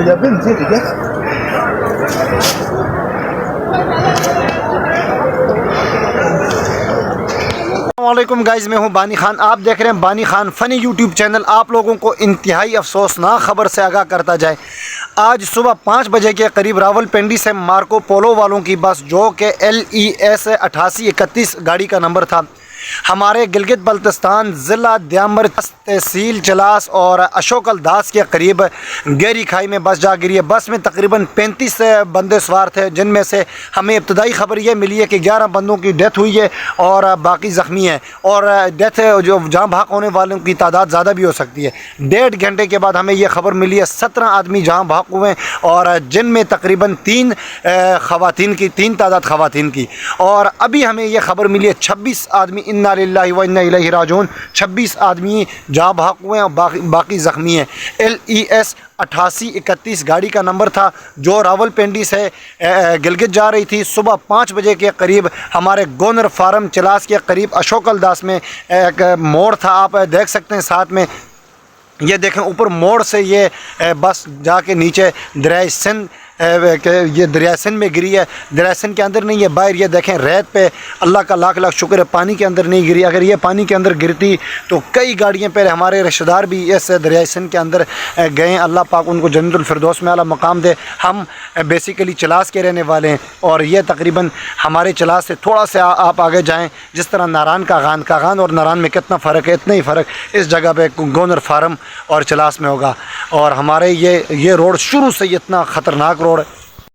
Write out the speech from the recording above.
يا بنت هيك جت. السلام گائز، میں ہوں بانی خان. آپ دیکھ رہے ہیں بانی خان فنی یوٹیوب چینل. آپ لوگوں کو انتہائی افسوسناک خبر سے آگاہ کرتا جائے. آج صبح 5 بجے کے قریب راول پنڈی سے مارکو پولو والوں کی بس، جو کہ LES 8831 گاڑی کا نمبر تھا، ہمارے گلگت بلتستان ضلع دیامر تحصیل چلاس اور اشوکل داس کے قریب گہری کھائی میں بس جا گری ہے. بس میں تقریباً 35 بندے سوار تھے، جن میں سے ہمیں ابتدائی خبر یہ ملی ہے کہ 11 بندوں کی ڈیتھ ہوئی ہے اور باقی زخمی ہیں، اور ڈیتھ جو جاں بحق ہونے والوں کی تعداد زیادہ بھی ہو سکتی ہے. 1.5 گھنٹے کے بعد ہمیں یہ خبر ملی ہے 17 آدمی جہاں بحق ہوئے، اور جن میں تقریباً 3 تعداد خواتین کی. اور ابھی ہمیں یہ خبر ملی ہے 26 آدمی، انا للہ و انا الیہ راجعون، 26 آدمی جہاں بحق ہوئے ہیں اور باقی زخمی ہیں. LES 8831 گاڑی کا نمبر تھا، جو راول پنڈی سے گلگت جا رہی تھی. صبح 5 بجے کے قریب ہمارے گونر فارم چلاس کے قریب اشوکل داس میں ایک موڑ تھا. آپ دیکھ سکتے ہیں ساتھ میں، یہ دیکھیں اوپر موڑ سے یہ بس جا کے نیچے دریائے سندھ، یہ دریائے سندھ میں گری ہے. دریائے سندھ کے اندر نہیں ہے، باہر. یہ دیکھیں ریت پہ، اللہ کا لاکھ لاکھ شکر ہے پانی کے اندر نہیں گری. اگر یہ پانی کے اندر گرتی تو کئی گاڑیاں پہلے ہمارے رشتہ دار بھی اس دریائے سندھ کے اندر گئے. اللہ پاک ان کو جنت الفردوس میں اعلیٰ مقام دے. ہم بیسیکلی چلاس کے رہنے والے ہیں، اور یہ تقریباً ہمارے چلاس سے تھوڑا سا آپ آگے جائیں، جس طرح ناران کاغان اور ناران میں کتنا فرق ہے، اتنا ہی فرق اس جگہ پہ گونر فارم اور چلاس میں ہوگا. اور ہمارے یہ روڈ شروع سے اتنا خطرناک روڈ ہے.